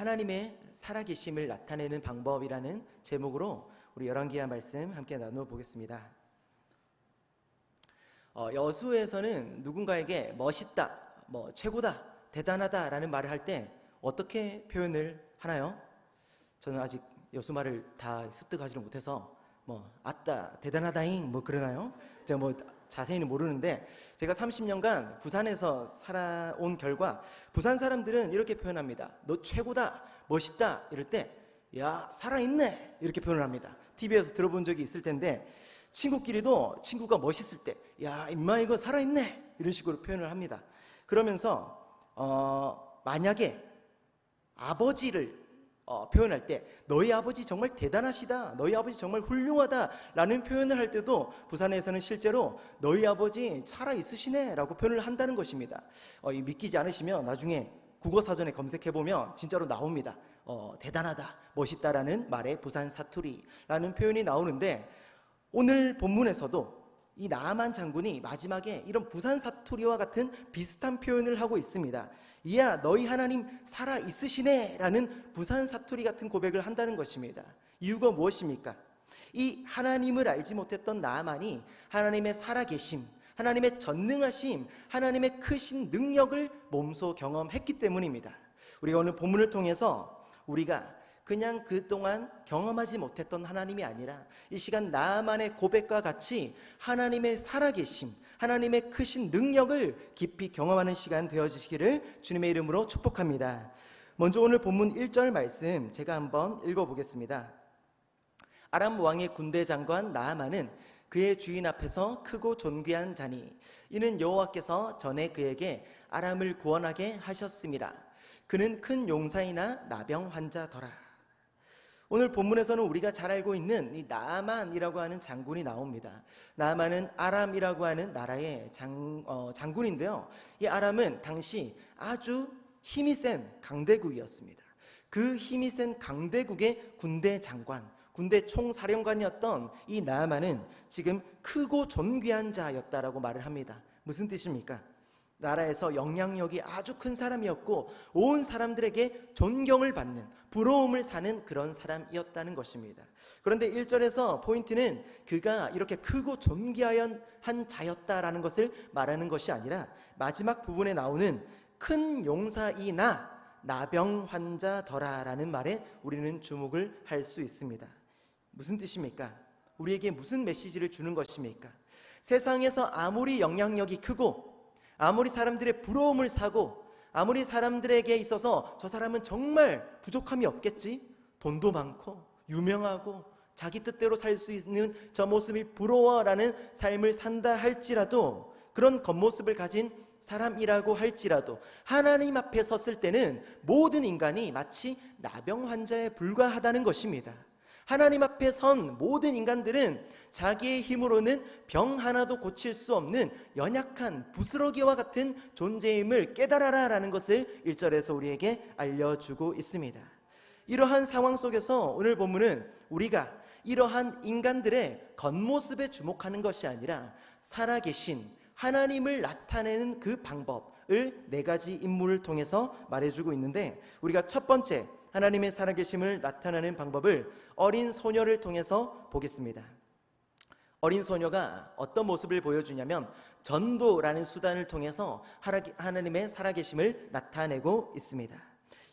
하나님의 살아계심을 나타내는 방법이라는 제목으로 우리 열왕기하 말씀 함께 나눠보겠습니다. 여수에서는 누군가에게 멋있다, 최고다, 대단하다 라는 말을 할 때 어떻게 표현을 하나요? 저는 아직 여수 말을 다 습득하지 못해서 아따 대단하다잉 그러나요? 제가 자세히는 모르는데, 제가 30년간 부산에서 살아온 결과 부산 사람들은 이렇게 표현합니다. 너 최고다, 멋있다 이럴 때 야 살아있네 이렇게 표현을 합니다. TV에서 들어본 적이 있을 텐데, 친구끼리도 친구가 멋있을 때 야 임마 이거 살아있네 이런 식으로 표현을 합니다. 그러면서 만약에 아버지를 표현할 때 너희 아버지 정말 대단하시다, 너희 아버지 정말 훌륭하다 라는 표현을 할 때도 부산에서는 실제로 너희 아버지 살아있으시네 라고 표현을 한다는 것입니다. 믿기지 않으시면 나중에 국어사전에 검색해보면 진짜로 나옵니다. 대단하다, 멋있다라는 말에 부산 사투리라는 표현이 나오는데, 오늘 본문에서도 이 나아만 장군이 마지막에 이런 부산 사투리와 같은 비슷한 표현을 하고 있습니다. 이야 너희 하나님 살아 있으시네 라는 부산 사투리 같은 고백을 한다는 것입니다. 이유가 무엇입니까? 이 하나님을 알지 못했던 나아만이 하나님의 살아계심, 하나님의 전능하심, 하나님의 크신 능력을 몸소 경험했기 때문입니다. 우리가 오늘 본문을 통해서 우리가 그냥 그동안 경험하지 못했던 하나님이 아니라 이 시간 나아만의 고백과 같이 하나님의 살아계심, 하나님의 크신 능력을 깊이 경험하는 시간 되어주시기를 주님의 이름으로 축복합니다. 먼저 오늘 본문 1절 말씀 제가 한번 읽어보겠습니다. 아람 왕의 군대 장관 나아만은 그의 주인 앞에서 크고 존귀한 자니 이는 여호와께서 전에 그에게 아람을 구원하게 하셨음이라. 그는 큰 용사이나 나병 환자더라. 오늘 본문에서는 우리가 잘 알고 있는 이 나아만이라고 하는 장군이 나옵니다. 나아만은 아람이라고 하는 나라의 장군인데요. 이 아람은 당시 아주 힘이 센 강대국이었습니다. 그 힘이 센 강대국의 군대 장관, 군대 총사령관이었던 이 나아만은 지금 크고 존귀한 자였다라고 말을 합니다. 무슨 뜻입니까? 나라에서 영향력이 아주 큰 사람이었고 온 사람들에게 존경을 받는, 부러움을 사는 그런 사람이었다는 것입니다. 그런데 1절에서 포인트는 그가 이렇게 크고 존귀한 자였다라는 것을 말하는 것이 아니라 마지막 부분에 나오는 큰 용사이나 나병 환자더라라는 말에 우리는 주목을 할 수 있습니다. 무슨 뜻입니까? 우리에게 무슨 메시지를 주는 것입니까? 세상에서 아무리 영향력이 크고 아무리 사람들의 부러움을 사고 아무리 사람들에게 있어서 저 사람은 정말 부족함이 없겠지, 돈도 많고 유명하고 자기 뜻대로 살 수 있는 저 모습이 부러워라는 삶을 산다 할지라도, 그런 겉모습을 가진 사람이라고 할지라도 하나님 앞에 섰을 때는 모든 인간이 마치 나병 환자에 불과하다는 것입니다. 하나님 앞에 선 모든 인간들은 자기의 힘으로는 병 하나도 고칠 수 없는 연약한 부스러기와 같은 존재임을 깨달아라 라는 것을 1절에서 우리에게 알려주고 있습니다. 이러한 상황 속에서 오늘 본문은 우리가 이러한 인간들의 겉모습에 주목하는 것이 아니라 살아계신 하나님을 나타내는 그 방법을 4가지 인물을 통해서 말해주고 있는데, 우리가 첫 번째 하나님의 살아계심을 나타내는 방법을 어린 소녀를 통해서 보겠습니다. 어린 소녀가 어떤 모습을 보여주냐면 전도라는 수단을 통해서 하나님의 살아계심을 나타내고 있습니다.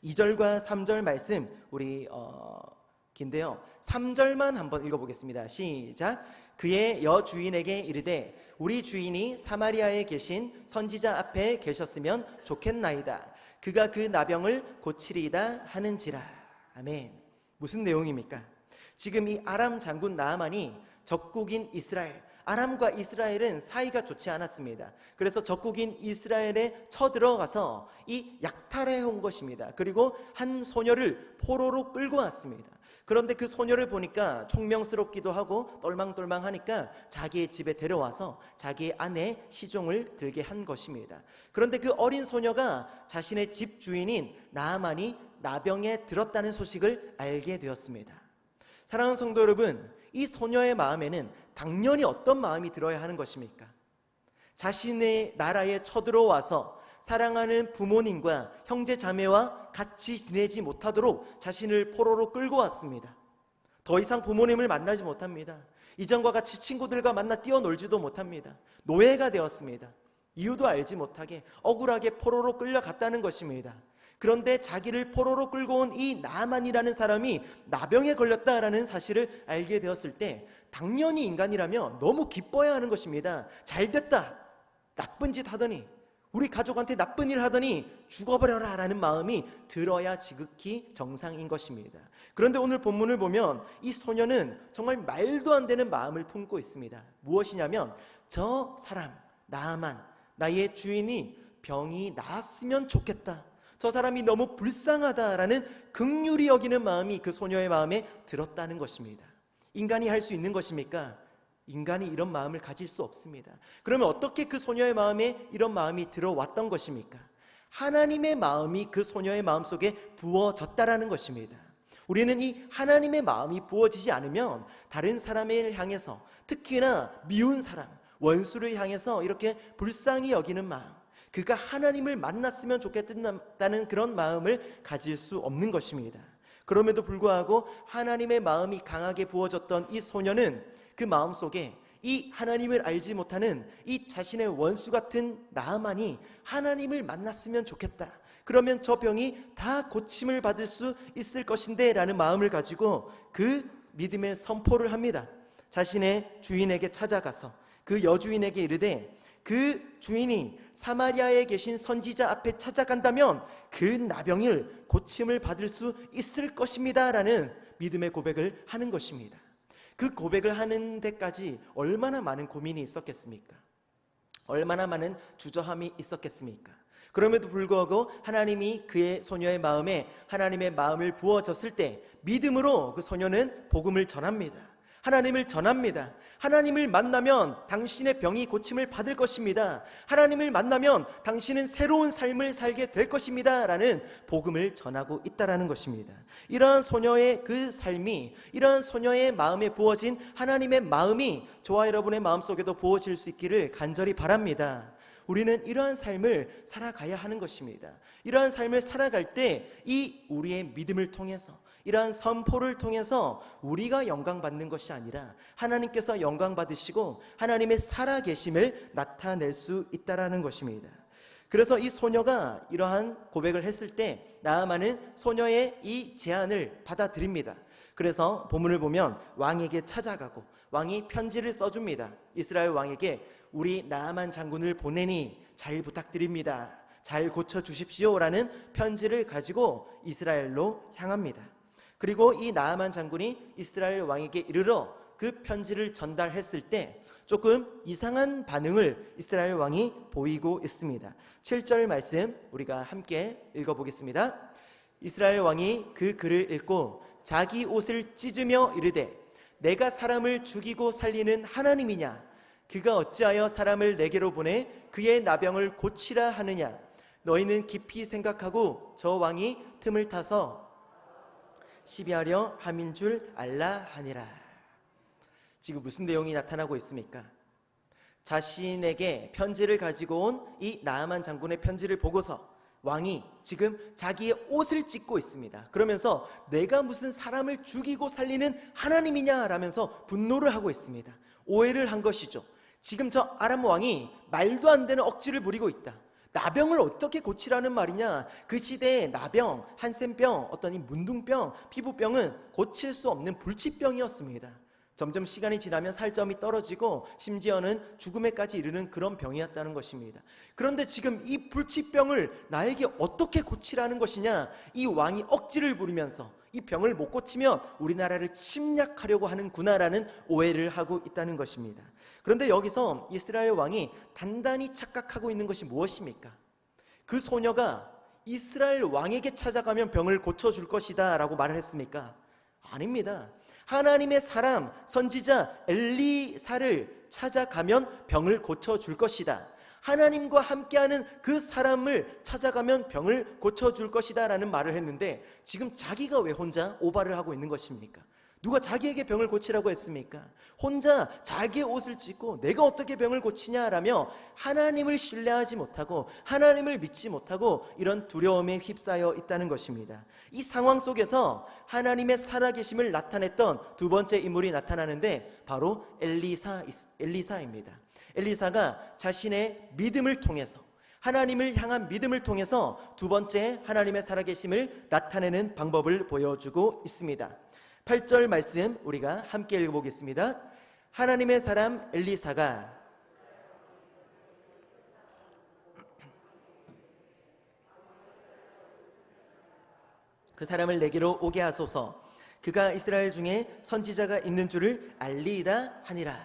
2절과 3절 말씀 우리 긴데요, 3절만 한번 읽어보겠습니다. 시작. 그의 여주인에게 이르되 우리 주인이 사마리아에 계신 선지자 앞에 계셨으면 좋겠나이다. 그가 그 나병을 고치리이다 하는지라. 아멘. 무슨 내용입니까? 지금 이 아람 장군 나아만이 적국인 이스라엘, 아람과 이스라엘은 사이가 좋지 않았습니다. 그래서 적국인 이스라엘에 쳐들어가서 이 약탈해 온 것입니다. 그리고 한 소녀를 포로로 끌고 왔습니다. 그런데 그 소녀를 보니까 총명스럽기도 하고 똘망똘망하니까 자기의 집에 데려와서 자기의 아내 시종을 들게 한 것입니다. 그런데 그 어린 소녀가 자신의 집 주인인 나아만이 나병에 들었다는 소식을 알게 되었습니다. 사랑하는 성도 여러분, 이 소녀의 마음에는 당연히 어떤 마음이 들어야 하는 것입니까? 자신의 나라에 쳐들어와서 사랑하는 부모님과 형제 자매와 같이 지내지 못하도록 자신을 포로로 끌고 왔습니다. 더 이상 부모님을 만나지 못합니다. 이전과 같이 친구들과 만나 뛰어놀지도 못합니다. 노예가 되었습니다. 이유도 알지 못하게 억울하게 포로로 끌려갔다는 것입니다. 그런데 자기를 포로로 끌고 온 이 나만이라는 사람이 나병에 걸렸다라는 사실을 알게 되었을 때 당연히 인간이라면 너무 기뻐야 하는 것입니다. 잘됐다, 나쁜 짓 하더니, 우리 가족한테 나쁜 일 하더니 죽어버려라 라는 마음이 들어야 지극히 정상인 것입니다. 그런데 오늘 본문을 보면 이 소녀는 정말 말도 안 되는 마음을 품고 있습니다. 무엇이냐면, 저 사람 나만, 나의 주인이 병이 나았으면 좋겠다, 저 사람이 너무 불쌍하다라는 긍휼히 여기는 마음이 그 소녀의 마음에 들었다는 것입니다. 인간이 할 수 있는 것입니까? 인간이 이런 마음을 가질 수 없습니다. 그러면 어떻게 그 소녀의 마음에 이런 마음이 들어왔던 것입니까? 하나님의 마음이 그 소녀의 마음속에 부어졌다라는 것입니다. 우리는 이 하나님의 마음이 부어지지 않으면 다른 사람을 향해서, 특히나 미운 사람, 원수를 향해서 이렇게 불쌍히 여기는 마음, 그가 하나님을 만났으면 좋겠다는 그런 마음을 가질 수 없는 것입니다. 그럼에도 불구하고 하나님의 마음이 강하게 부어졌던 이 소녀는 그 마음속에 이 하나님을 알지 못하는 이 자신의 원수 같은 나만이 하나님을 만났으면 좋겠다, 그러면 저 병이 다 고침을 받을 수 있을 것인데 라는 마음을 가지고 그 믿음의 선포를 합니다. 자신의 주인에게 찾아가서 그 여주인에게 이르되, 그 주인이 사마리아에 계신 선지자 앞에 찾아간다면 그 나병을 고침을 받을 수 있을 것입니다 라는 믿음의 고백을 하는 것입니다. 그 고백을 하는 데까지 얼마나 많은 고민이 있었겠습니까? 얼마나 많은 주저함이 있었겠습니까? 그럼에도 불구하고 하나님이 그의 소녀의 마음에 하나님의 마음을 부어줬을 때 믿음으로 그 소녀는 복음을 전합니다. 하나님을 전합니다. 하나님을 만나면 당신의 병이 고침을 받을 것입니다. 하나님을 만나면 당신은 새로운 삶을 살게 될 것입니다 라는 복음을 전하고 있다라는 것입니다. 이러한 소녀의 그 삶이, 이러한 소녀의 마음에 부어진 하나님의 마음이 저와 여러분의 마음속에도 부어질 수 있기를 간절히 바랍니다. 우리는 이러한 삶을 살아가야 하는 것입니다. 이러한 삶을 살아갈 때 이 우리의 믿음을 통해서, 이러한 선포를 통해서 우리가 영광받는 것이 아니라 하나님께서 영광받으시고 하나님의 살아계심을 나타낼 수 있다는 것입니다. 그래서 이 소녀가 이러한 고백을 했을 때 나아만은 소녀의 이 제안을 받아들입니다. 그래서 본문을 보면 왕에게 찾아가고 왕이 편지를 써줍니다. 이스라엘 왕에게 우리 나아만 장군을 보내니 잘 부탁드립니다, 잘 고쳐주십시오 라는 편지를 가지고 이스라엘로 향합니다. 그리고 이 나아만 장군이 이스라엘 왕에게 이르러 그 편지를 전달했을 때 조금 이상한 반응을 이스라엘 왕이 보이고 있습니다. 7절 말씀 우리가 함께 읽어보겠습니다. 이스라엘 왕이 그 글을 읽고 자기 옷을 찢으며 이르되, 내가 사람을 죽이고 살리는 하나님이냐? 그가 어찌하여 사람을 내게로 보내 그의 나병을 고치라 하느냐? 너희는 깊이 생각하고 저 왕이 틈을 타서 시비하려 함인 줄 알라 하니라. 지금 무슨 내용이 나타나고 있습니까? 자신에게 편지를 가지고 온 이 나아만 장군의 편지를 보고서 왕이 지금 자기의 옷을 찢고 있습니다. 그러면서 내가 무슨 사람을 죽이고 살리는 하나님이냐 라면서 분노를 하고 있습니다. 오해를 한 것이죠. 지금 저 아람 왕이 말도 안 되는 억지를 부리고 있다. 나병을 어떻게 고치라는 말이냐? 그 시대에 나병, 한센병, 어떤 이 문둥병, 피부병은 고칠 수 없는 불치병이었습니다. 점점 시간이 지나면 살점이 떨어지고 심지어는 죽음에까지 이르는 그런 병이었다는 것입니다. 그런데 지금 이 불치병을 나에게 어떻게 고치라는 것이냐? 이 왕이 억지를 부리면서 이 병을 못 고치면 우리나라를 침략하려고 하는구나라는 오해를 하고 있다는 것입니다. 그런데 여기서 이스라엘 왕이 단단히 착각하고 있는 것이 무엇입니까? 그 소녀가 이스라엘 왕에게 찾아가면 병을 고쳐줄 것이다 라고 말을 했습니까? 아닙니다. 하나님의 사람, 선지자 엘리사를 찾아가면 병을 고쳐줄 것이다. 하나님과 함께하는 그 사람을 찾아가면 병을 고쳐줄 것이다 라는 말을 했는데 지금 자기가 왜 혼자 오바를 하고 있는 것입니까? 누가 자기에게 병을 고치라고 했습니까? 혼자 자기의 옷을 찢고 내가 어떻게 병을 고치냐라며 하나님을 신뢰하지 못하고 하나님을 믿지 못하고 이런 두려움에 휩싸여 있다는 것입니다. 이 상황 속에서 하나님의 살아계심을 나타냈던 두 번째 인물이 나타나는데 바로 엘리사입니다. 엘리사가 자신의 믿음을 통해서, 하나님을 향한 믿음을 통해서 두 번째 하나님의 살아계심을 나타내는 방법을 보여주고 있습니다. 8절 말씀 우리가 함께 읽어보겠습니다. 하나님의 사람 엘리사가 그 사람을 내게로 오게 하소서. 그가 이스라엘 중에 선지자가 있는 줄을 알리이다 하니라.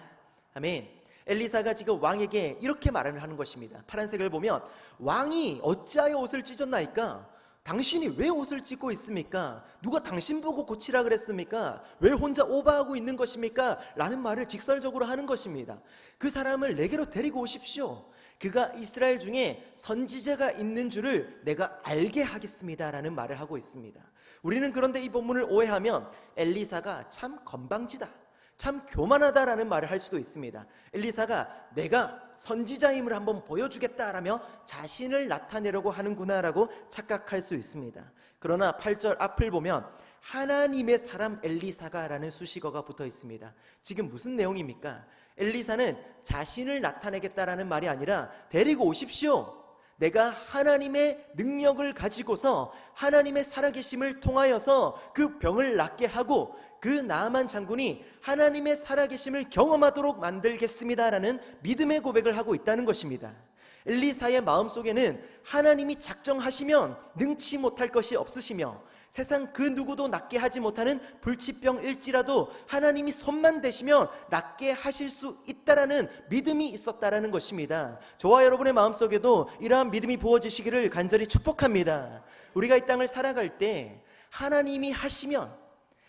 아멘. 엘리사가 지금 왕에게 이렇게 말을 하는 것입니다. 파란색을 보면 왕이 어찌하여 옷을 찢었나이까? 당신이 왜 옷을 찢고 있습니까? 누가 당신 보고 고치라 그랬습니까? 왜 혼자 오버하고 있는 것입니까? 라는 말을 직설적으로 하는 것입니다. 그 사람을 내게로 데리고 오십시오. 그가 이스라엘 중에 선지자가 있는 줄을 내가 알게 하겠습니다 라는 말을 하고 있습니다. 우리는 그런데 이 본문을 오해하면 엘리사가 참 건방지다, 참 교만하다라는 말을 할 수도 있습니다. 엘리사가 내가 선지자임을 한번 보여주겠다라며 자신을 나타내려고 하는구나라고 착각할 수 있습니다. 그러나 8절 앞을 보면 하나님의 사람 엘리사가 라는 수식어가 붙어 있습니다. 지금 무슨 내용입니까? 엘리사는 자신을 나타내겠다라는 말이 아니라 데리고 오십시오. 내가 하나님의 능력을 가지고서 하나님의 살아계심을 통하여서 그 병을 낫게 하고 그 나아만 장군이 하나님의 살아계심을 경험하도록 만들겠습니다라는 믿음의 고백을 하고 있다는 것입니다. 엘리사의 마음속에는 하나님이 작정하시면 능치 못할 것이 없으시며 세상 그 누구도 낫게 하지 못하는 불치병일지라도 하나님이 손만 대시면 낫게 하실 수 있다라는 믿음이 있었다라는 것입니다. 저와 여러분의 마음속에도 이러한 믿음이 부어지시기를 간절히 축복합니다. 우리가 이 땅을 살아갈 때 하나님이 하시면,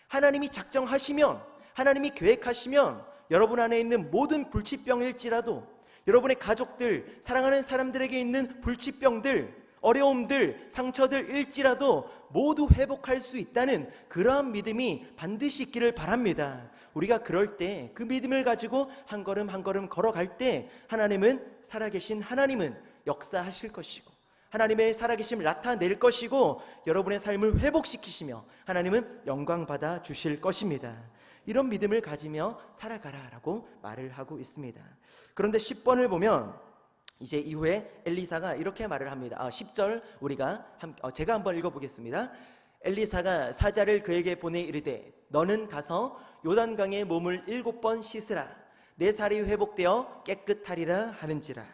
하나님이 작정하시면, 하나님이 계획하시면 여러분 안에 있는 모든 불치병일지라도, 여러분의 가족들, 사랑하는 사람들에게 있는 불치병들, 어려움들, 상처들일지라도 모두 회복할 수 있다는 그러한 믿음이 반드시 있기를 바랍니다. 우리가 그럴 때 그 믿음을 가지고 한 걸음 한 걸음 걸어갈 때 하나님은, 살아계신 하나님은 역사하실 것이고 하나님의 살아계심을 나타낼 것이고 여러분의 삶을 회복시키시며 하나님은 영광 받아 주실 것입니다. 이런 믿음을 가지며 살아가라라고 말을 하고 있습니다. 그런데 10번을 보면 이제 이후에 엘리사가 이렇게 말을 합니다. 10절 우리가 제가 한번 읽어보겠습니다. 엘리사가 사자를 그에게 보내 이르되 너는 가서 요단강에 몸을 7번 씻으라. 내 살이 회복되어 깨끗하리라 하는지라.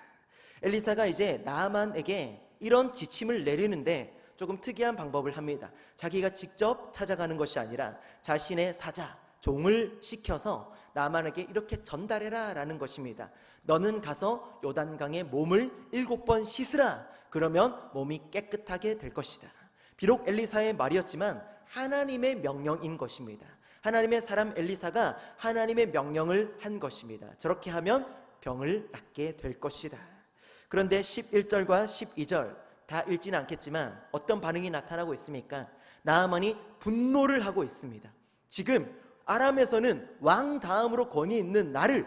엘리사가 이제 나아만에게 이런 지침을 내리는데 조금 특이한 방법을 합니다. 자기가 직접 찾아가는 것이 아니라 자신의 사자, 종을 시켜서 나아만에게 이렇게 전달해라 라는 것입니다. 너는 가서 요단강에 몸을 7번 씻으라. 그러면 몸이 깨끗하게 될 것이다. 비록 엘리사의 말이었지만 하나님의 명령인 것입니다. 하나님의 사람 엘리사가 하나님의 명령을 한 것입니다. 저렇게 하면 병을 낫게 될 것이다. 그런데 11절과 12절 다 읽지는 않겠지만 어떤 반응이 나타나고 있습니까? 나아만이 분노를 하고 있습니다. 지금 아람에서는 왕 다음으로 권위 있는 나를,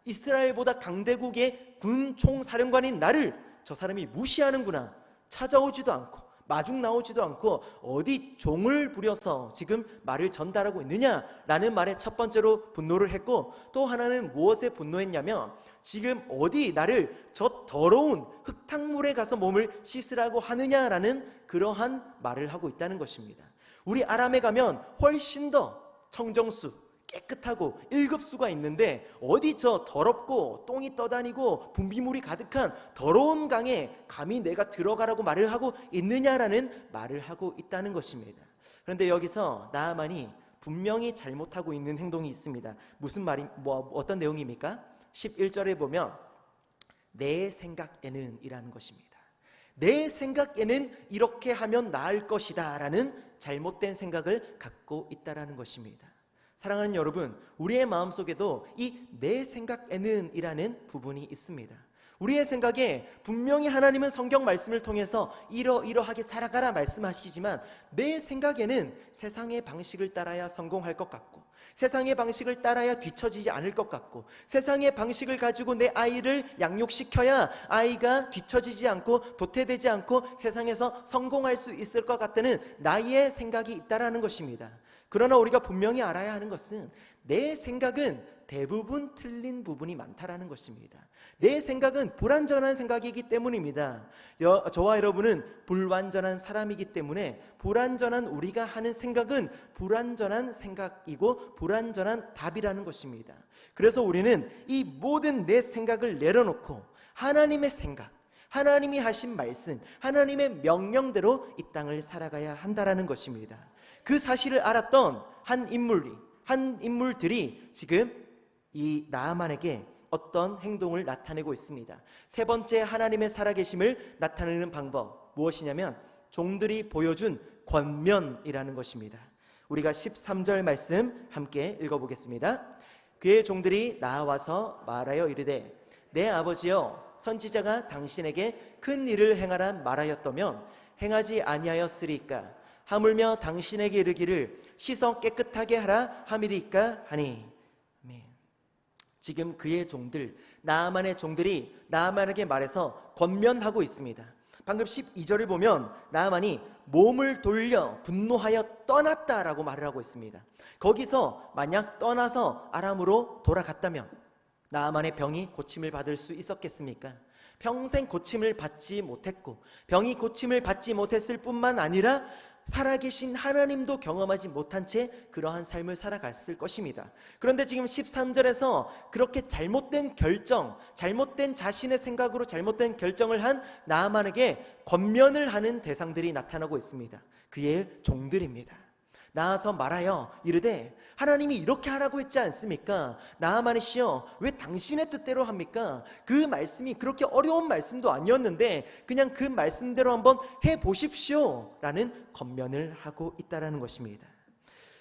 이스라엘보다 강대국의 군 총사령관인 나를 저 사람이 무시하는구나. 찾아오지도 않고 마중 나오지도 않고 어디 종을 부려서 지금 말을 전달하고 있느냐라는 말에 첫 번째로 분노를 했고, 또 하나는 무엇에 분노했냐면 지금 어디 나를 저 더러운 흙탕물에 가서 몸을 씻으라고 하느냐라는 그러한 말을 하고 있다는 것입니다. 우리 아람에 가면 훨씬 더 청정수, 깨끗하고 1급수가 있는데 어디 저 더럽고 똥이 떠다니고 분비물이 가득한 더러운 강에 감히 내가 들어가라고 말을 하고 있느냐라는 말을 하고 있다는 것입니다. 그런데 여기서 나아만이 분명히 잘못하고 있는 행동이 있습니다. 무슨 말이 어떤 내용입니까? 11절에 보면 내 생각에는 이라는 것입니다. 내 생각에는 이렇게 하면 나을 것이다 라는 잘못된 생각을 갖고 있다라는 것입니다. 사랑하는 여러분, 우리의 마음속에도 이 내 생각에는 이라는 부분이 있습니다. 우리의 생각에 분명히 하나님은 성경 말씀을 통해서 이러이러하게 살아가라 말씀하시지만 내 생각에는 세상의 방식을 따라야 성공할 것 같고, 세상의 방식을 따라야 뒤처지지 않을 것 같고, 세상의 방식을 가지고 내 아이를 양육시켜야 아이가 뒤처지지 않고 도태되지 않고 세상에서 성공할 수 있을 것 같다는 나의 생각이 있다라는 것입니다. 그러나 우리가 분명히 알아야 하는 것은 내 생각은 대부분 틀린 부분이 많다라는 것입니다. 내 생각은 불완전한 생각이기 때문입니다. 저와 여러분은 불완전한 사람이기 때문에 불완전한 우리가 하는 생각은 불완전한 생각이고 불완전한 답이라는 것입니다. 그래서 우리는 이 모든 내 생각을 내려놓고 하나님의 생각, 하나님이 하신 말씀, 하나님의 명령대로 이 땅을 살아가야 한다라는 것입니다. 그 사실을 알았던 한 인물들이 지금 이 나아만에게 어떤 행동을 나타내고 있습니다. 세 번째 하나님의 살아계심을 나타내는 방법 무엇이냐면 종들이 보여준 권면이라는 것입니다. 우리가 13절 말씀 함께 읽어보겠습니다. 그의 종들이 나와서 말하여 이르되 내 아버지여 선지자가 당신에게 큰 일을 행하라 말하였다면 행하지 아니하였으리까? 하물며 당신에게 이르기를 씻어 깨끗하게 하라 함이리까 하니. 지금 그의 종들, 나아만의 종들이 나아만에게 말해서 권면하고 있습니다. 방금 12절을 보면 나아만이 몸을 돌려 분노하여 떠났다라고 말을 하고 있습니다. 거기서 만약 떠나서 아람으로 돌아갔다면 나아만의 병이 고침을 받을 수 있었겠습니까? 평생 고침을 받지 못했고 병이 고침을 받지 못했을 뿐만 아니라 살아계신 하나님도 경험하지 못한 채 그러한 삶을 살아갔을 것입니다. 그런데 지금 13절에서 그렇게 잘못된 결정, 잘못된 자신의 생각으로 잘못된 결정을 한 나아만에게 권면을 하는 대상들이 나타나고 있습니다. 그의 종들입니다. 나아서 말하여 이르되 하나님이 이렇게 하라고 했지 않습니까? 나아만이시여 왜 당신의 뜻대로 합니까? 그 말씀이 그렇게 어려운 말씀도 아니었는데 그냥 그 말씀대로 한번 해보십시오 라는 권면을 하고 있다는 것입니다.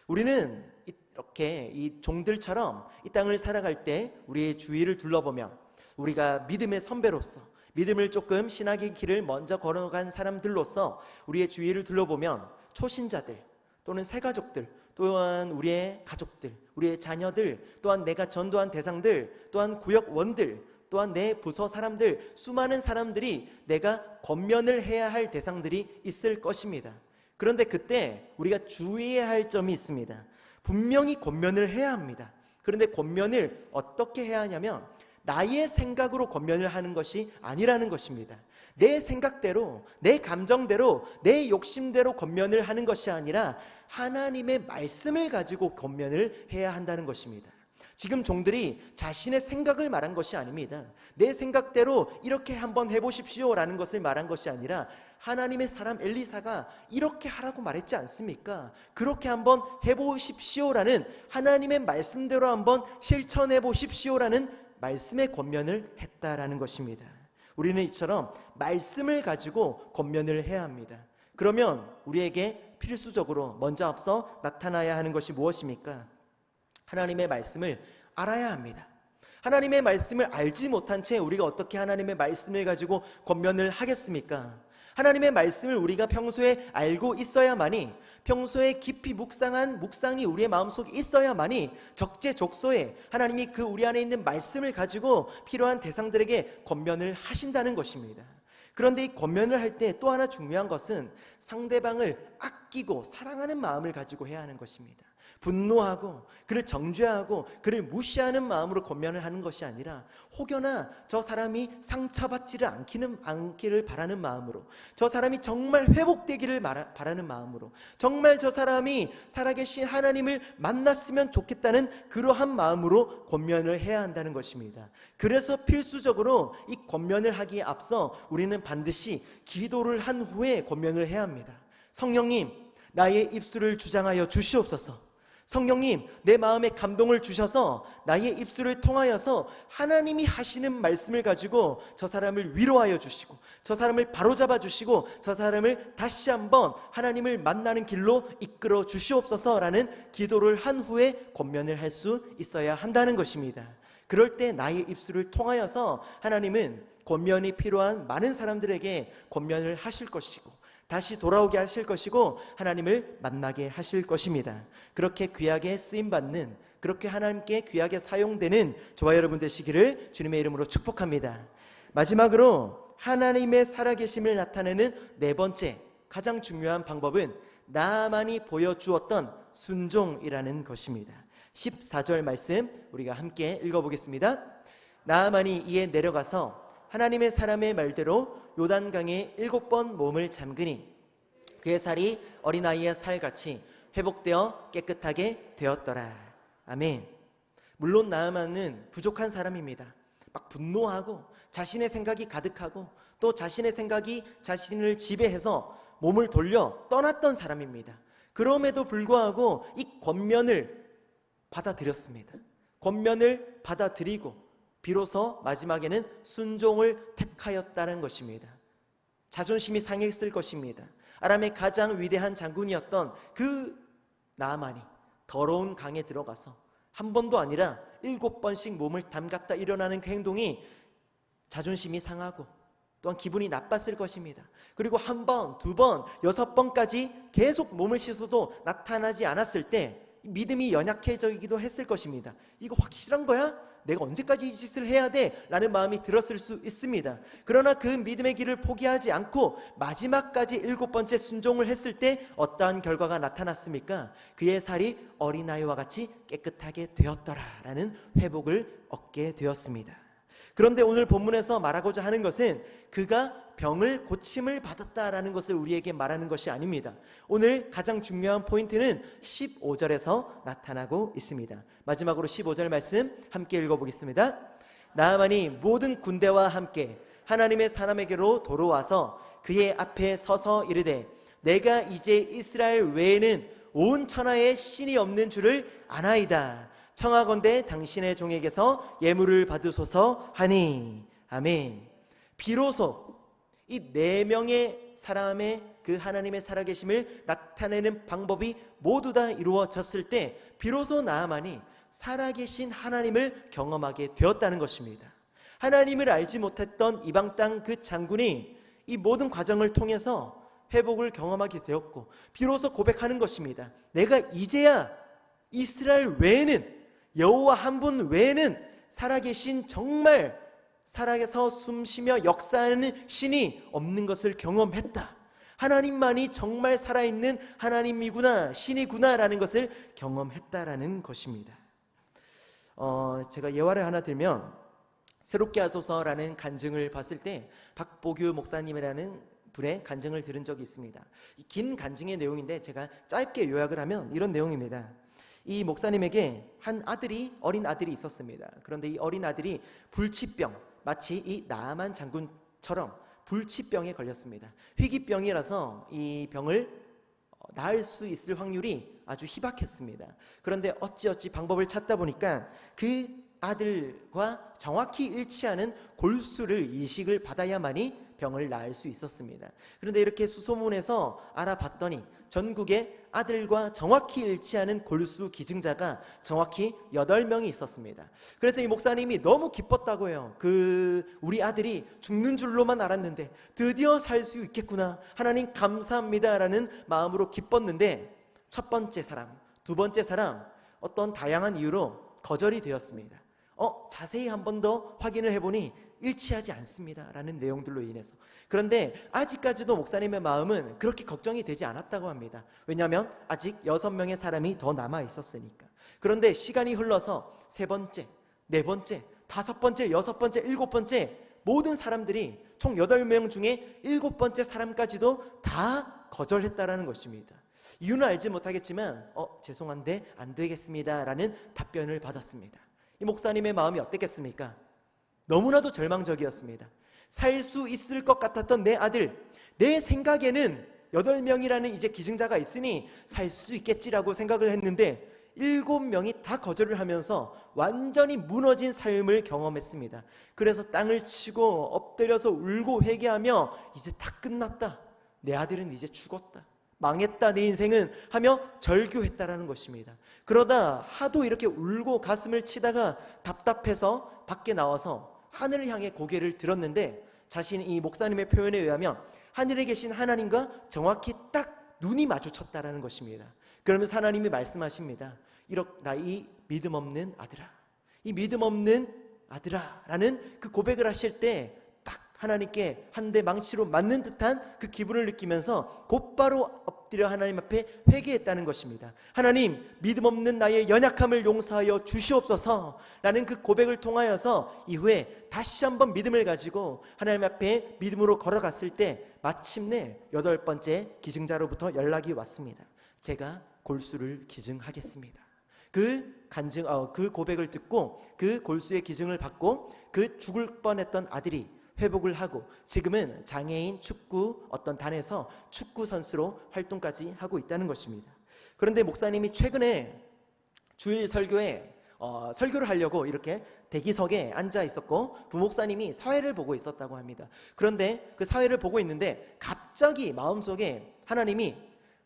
우리는 이렇게 이 종들처럼 이 땅을 살아갈 때 우리의 주위를 둘러보면 우리가 믿음의 선배로서 믿음을 조금 신학의 길을 먼저 걸어간 사람들로서 우리의 주위를 둘러보면 초신자들 또는 새가족들, 또한 우리의 가족들, 우리의 자녀들, 또한 내가 전도한 대상들, 또한 구역원들, 또한 내 부서 사람들, 수많은 사람들이 내가 권면을 해야 할 대상들이 있을 것입니다. 그런데 그때 우리가 주의해야 할 점이 있습니다. 분명히 권면을 해야 합니다. 그런데 권면을 어떻게 해야 하냐면 나의 생각으로 권면을 하는 것이 아니라는 것입니다. 내 생각대로, 내 감정대로, 내 욕심대로 권면을 하는 것이 아니라 하나님의 말씀을 가지고 권면을 해야 한다는 것입니다. 지금 종들이 자신의 생각을 말한 것이 아닙니다. 내 생각대로 이렇게 한번 해보십시오 라는 것을 말한 것이 아니라 하나님의 사람 엘리사가 이렇게 하라고 말했지 않습니까? 그렇게 한번 해보십시오 라는 하나님의 말씀대로 한번 실천해 보십시오 라는 말씀의 권면을 했다라는 것입니다. 우리는 이처럼 말씀을 가지고 권면을 해야 합니다. 그러면 우리에게 필수적으로 먼저 앞서 나타나야 하는 것이 무엇입니까? 하나님의 말씀을 알아야 합니다. 하나님의 말씀을 알지 못한 채 우리가 어떻게 하나님의 말씀을 가지고 권면을 하겠습니까? 하나님의 말씀을 우리가 평소에 알고 있어야만이, 평소에 깊이 묵상한 묵상이 우리의 마음속에 있어야만이 적재적소에 하나님이 그 우리 안에 있는 말씀을 가지고 필요한 대상들에게 권면을 하신다는 것입니다. 그런데 이 권면을 할 때 또 하나 중요한 것은 상대방을 아끼고 사랑하는 마음을 가지고 해야 하는 것입니다. 분노하고 그를 정죄하고 그를 무시하는 마음으로 권면을 하는 것이 아니라 혹여나 저 사람이 상처받지를 않기를 바라는 마음으로, 저 사람이 정말 회복되기를 바라는 마음으로, 정말 저 사람이 살아계신 하나님을 만났으면 좋겠다는 그러한 마음으로 권면을 해야 한다는 것입니다. 그래서 필수적으로 이 권면을 하기에 앞서 우리는 반드시 기도를 한 후에 권면을 해야 합니다. 성령님, 나의 입술을 주장하여 주시옵소서. 성령님, 내 마음에 감동을 주셔서 나의 입술을 통하여서 하나님이 하시는 말씀을 가지고 저 사람을 위로하여 주시고 저 사람을 바로잡아 주시고 저 사람을 다시 한번 하나님을 만나는 길로 이끌어 주시옵소서라는 기도를 한 후에 권면을 할 수 있어야 한다는 것입니다. 그럴 때 나의 입술을 통하여서 하나님은 권면이 필요한 많은 사람들에게 권면을 하실 것이고 다시 돌아오게 하실 것이고 하나님을 만나게 하실 것입니다. 그렇게 귀하게 쓰임받는, 그렇게 하나님께 귀하게 사용되는 저와 여러분 되시기를 주님의 이름으로 축복합니다. 마지막으로 하나님의 살아계심을 나타내는 네 번째 가장 중요한 방법은 나만이 보여주었던 순종이라는 것입니다. 14절 말씀 우리가 함께 읽어보겠습니다. 나아만이 이에 내려가서 하나님의 사람의 말대로 요단강에 7번 몸을 잠그니 그의 살이 어린아이의 살같이 회복되어 깨끗하게 되었더라. 아멘. 물론 나아만은 부족한 사람입니다. 막 분노하고 자신의 생각이 가득하고 또 자신의 생각이 자신을 지배해서 몸을 돌려 떠났던 사람입니다. 그럼에도 불구하고 이 권면을 받아들였습니다. 권면을 받아들이고 비로소 마지막에는 순종을 택하였다는 것입니다. 자존심이 상했을 것입니다. 아람의 가장 위대한 장군이었던 그 나아만이 더러운 강에 들어가서 한 번도 아니라 7번씩 몸을 담갔다 일어나는 그 행동이 자존심이 상하고 또한 기분이 나빴을 것입니다. 그리고 한 번, 두 번, 6번까지 계속 몸을 씻어도 나타나지 않았을 때 믿음이 연약해지기도 했을 것입니다. 이거 확실한 거야? 내가 언제까지 이 짓을 해야 돼? 라는 마음이 들었을 수 있습니다. 그러나 그 믿음의 길을 포기하지 않고 마지막까지 7번째 순종을 했을 때 어떠한 결과가 나타났습니까? 그의 살이 어린아이와 같이 깨끗하게 되었더라 라는 회복을 얻게 되었습니다. 그런데 오늘 본문에서 말하고자 하는 것은 그가 병을 고침을 받았다라는 것을 우리에게 말하는 것이 아닙니다. 오늘 가장 중요한 포인트는 15절에서 나타나고 있습니다. 마지막으로 15절 말씀 함께 읽어보겠습니다. 나아만이 모든 군대와 함께 하나님의 사람에게로 돌아와서 그의 앞에 서서 이르되 내가 이제 이스라엘 외에는 온 천하에 신이 없는 줄을 아나이다. 청하건대 당신의 종에게서 예물을 받으소서 하니. 아멘. 비로소 이 4명의 사람의 그 하나님의 살아계심을 나타내는 방법이 모두 다 이루어졌을 때 비로소 나아만이 살아계신 하나님을 경험하게 되었다는 것입니다. 하나님을 알지 못했던 이방 땅 그 장군이 이 모든 과정을 통해서 회복을 경험하게 되었고 비로소 고백하는 것입니다. 내가 이제야 이스라엘 외에는, 여호와 한 분 외에는 살아계신 정말 살아서 숨쉬며 역사하는 신이 없는 것을 경험했다. 하나님만이 정말 살아있는 하나님이구나, 신이구나 라는 것을 경험했다라는 것입니다. 제가 예화를 하나 들면 새롭게 하소서라는 간증을 봤을 때 박보규 목사님이라는 분의 간증을 들은 적이 있습니다. 긴 간증의 내용인데 제가 짧게 요약을 하면 이런 내용입니다. 이 목사님에게 한 아들이, 어린 아들이 있었습니다. 그런데 이 어린 아들이 불치병, 마치 이 나아만 장군처럼 불치병에 걸렸습니다. 희귀병이라서 이 병을 나을 수 있을 확률이 아주 희박했습니다. 그런데 어찌어찌 방법을 찾다 보니까 그 아들과 정확히 일치하는 골수를 이식을 받아야만이 병을 나을 수 있었습니다. 그런데 이렇게 수소문해서 알아봤더니 전국에 아들과 정확히 일치하는 골수 기증자가 정확히 8명이 있었습니다. 그래서 이 목사님이 너무 기뻤다고 해요. 우리 아들이 죽는 줄로만 알았는데 드디어 살 수 있겠구나, 하나님 감사합니다 라는 마음으로 기뻤는데 첫 번째 사람, 두 번째 사람 어떤 다양한 이유로 거절이 되었습니다. 자세히 한 번 더 확인을 해보니 일치하지 않습니다 라는 내용들로 인해서. 그런데 아직까지도 목사님의 마음은 그렇게 걱정이 되지 않았다고 합니다. 왜냐하면 아직 6명의 사람이 더 남아 있었으니까. 그런데 시간이 흘러서 3번째, 4번째, 5번째, 6번째, 7번째 모든 사람들이 총 8명 중에 7번째 사람까지도 다 거절했다라는 것입니다. 이유는 알지 못하겠지만 죄송한데 안 되겠습니다 라는 답변을 받았습니다. 이 목사님의 마음이 어땠겠습니까? 너무나도 절망적이었습니다. 살 수 있을 것 같았던 내 아들, 내 생각에는 8명이라는 이제 기증자가 있으니 살 수 있겠지라고 생각을 했는데 7명이 다 거절을 하면서 완전히 무너진 삶을 경험했습니다. 그래서 땅을 치고 엎드려서 울고 회개하며 이제 다 끝났다, 내 아들은 이제 죽었다, 망했다 내 인생은 하며 절규했다라는 것입니다. 그러다 하도 이렇게 울고 가슴을 치다가 답답해서 밖에 나와서 하늘을 향해 고개를 들었는데 자신 이 목사님의 표현에 의하면 하늘에 계신 하나님과 정확히 딱 눈이 마주쳤다라는 것입니다. 그러면서 하나님이 말씀하십니다. 이 믿음 없는 아들아, 이 믿음 없는 아들아 라는 그 고백을 하실 때 딱 하나님께 한 대 망치로 맞는 듯한 그 기분을 느끼면서 곧바로 엎드려 하나님 앞에 회개했다는 것입니다. 하나님, 믿음 없는 나의 연약함을 용서하여 주시옵소서 라는 그 고백을 통하여서 이후에 다시 한번 믿음을 가지고 하나님 앞에 믿음으로 걸어갔을 때 마침내 8번째 기증자로부터 연락이 왔습니다. 제가 골수를 기증하겠습니다. 그 고백을 듣고 그 골수의 기증을 받고 그 죽을 뻔했던 아들이 회복을 하고 지금은 장애인 축구 어떤 단에서 축구 선수로 활동까지 하고 있다는 것입니다. 그런데 목사님이 최근에 주일 설교에 설교를 하려고 이렇게 대기석에 앉아 있었고 부목사님이 사회를 보고 있었다고 합니다. 그런데 그 사회를 보고 있는데 갑자기 마음속에 하나님이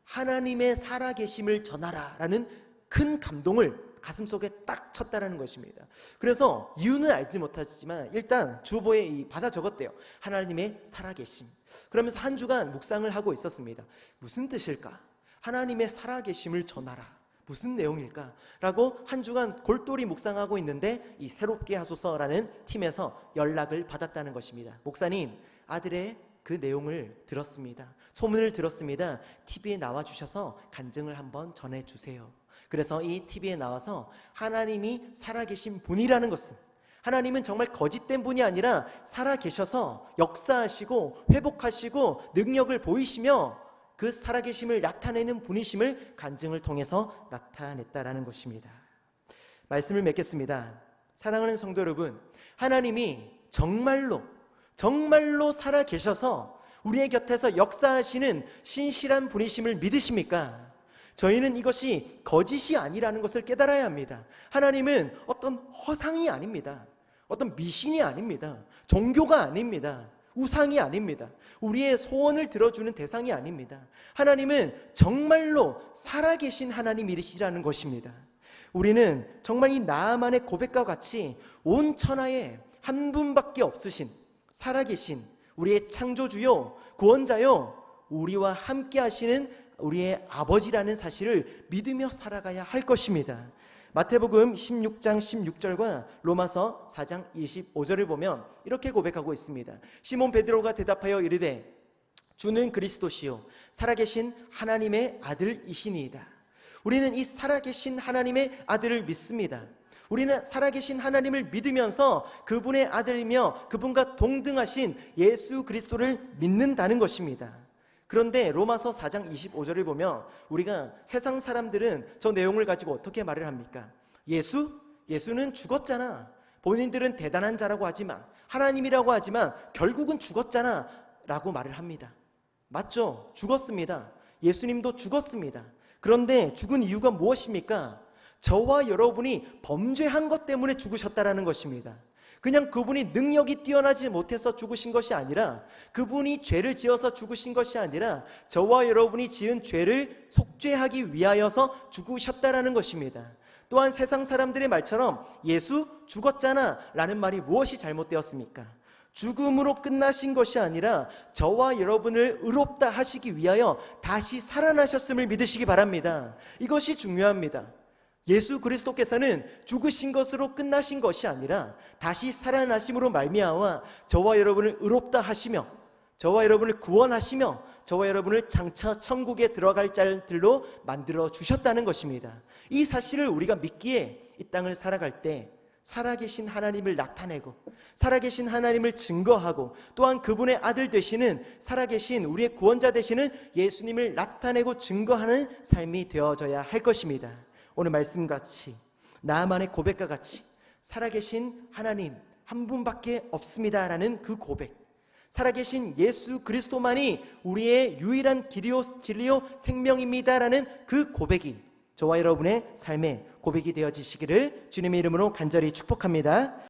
하나님의 살아계심을 전하라 라는 큰 감동을 가슴속에 딱 쳤다라는 것입니다. 그래서 이유는 알지 못하지만 일단 주보에 받아 적었대요. 하나님의 살아계심. 그러면서 한 주간 묵상을 하고 있었습니다. 무슨 뜻일까? 하나님의 살아계심을 전하라. 무슨 내용일까? 라고 한 주간 골똘히 묵상하고 있는데 이 새롭게 하소서라는 팀에서 연락을 받았다는 것입니다. 목사님, 아들의 그 내용을 들었습니다. 소문을 들었습니다. TV에 나와주셔서 간증을 한번 전해주세요. 그래서 이 TV에 나와서 하나님이 살아계신 분이라는 것은, 하나님은 정말 거짓된 분이 아니라 살아계셔서 역사하시고 회복하시고 능력을 보이시며 그 살아계심을 나타내는 분이심을 간증을 통해서 나타냈다라는 것입니다. 말씀을 맺겠습니다. 사랑하는 성도 여러분, 하나님이 정말로 살아계셔서 우리의 곁에서 역사하시는 신실한 분이심을 믿으십니까? 저희는 이것이 거짓이 아니라는 것을 깨달아야 합니다. 하나님은 어떤 허상이 아닙니다. 어떤 미신이 아닙니다. 종교가 아닙니다. 우상이 아닙니다. 우리의 소원을 들어주는 대상이 아닙니다. 하나님은 정말로 살아계신 하나님이시라는 것입니다. 우리는 정말 이 나아만의 고백과 같이 온 천하에 한 분밖에 없으신 살아계신 우리의 창조주요 구원자요 우리와 함께 하시는 우리의 아버지라는 사실을 믿으며 살아가야 할 것입니다. 마태복음 16장 16절과 로마서 4장 25절을 보면 이렇게 고백하고 있습니다. 시몬 베드로가 대답하여 이르되 주는 그리스도시요 살아계신 하나님의 아들이시니이다. 우리는 이 살아계신 하나님의 아들을 믿습니다. 우리는 살아계신 하나님을 믿으면서 그분의 아들이며 그분과 동등하신 예수 그리스도를 믿는다는 것입니다. 그런데 로마서 4장 25절을 보면 우리가 세상 사람들은 저 내용을 가지고 어떻게 말을 합니까? 예수는 죽었잖아. 본인들은 대단한 자라고 하지만 하나님이라고 하지만 결국은 죽었잖아 라고 말을 합니다. 맞죠? 죽었습니다. 예수님도 죽었습니다. 그런데 죽은 이유가 무엇입니까? 저와 여러분이 범죄한 것 때문에 죽으셨다라는 것입니다. 그냥 그분이 능력이 뛰어나지 못해서 죽으신 것이 아니라, 그분이 죄를 지어서 죽으신 것이 아니라 저와 여러분이 지은 죄를 속죄하기 위하여서 죽으셨다라는 것입니다. 또한 세상 사람들의 말처럼 예수 죽었잖아 라는 말이 무엇이 잘못되었습니까? 죽음으로 끝나신 것이 아니라 저와 여러분을 의롭다 하시기 위하여 다시 살아나셨음을 믿으시기 바랍니다. 이것이 중요합니다. 예수 그리스도께서는 죽으신 것으로 끝나신 것이 아니라 다시 살아나심으로 말미암아 저와 여러분을 의롭다 하시며 저와 여러분을 구원하시며 저와 여러분을 장차 천국에 들어갈 자들로 만들어 주셨다는 것입니다. 이 사실을 우리가 믿기에 이 땅을 살아갈 때 살아계신 하나님을 나타내고 살아계신 하나님을 증거하고 또한 그분의 아들 되시는 살아계신 우리의 구원자 되시는 예수님을 나타내고 증거하는 삶이 되어져야 할 것입니다. 오늘 말씀같이 나만의 고백과 같이 살아계신 하나님 한 분밖에 없습니다라는 그 고백, 살아계신 예수 그리스도만이 우리의 유일한 길이요 진리요 생명입니다라는 그 고백이 저와 여러분의 삶의 고백이 되어지시기를 주님의 이름으로 간절히 축복합니다.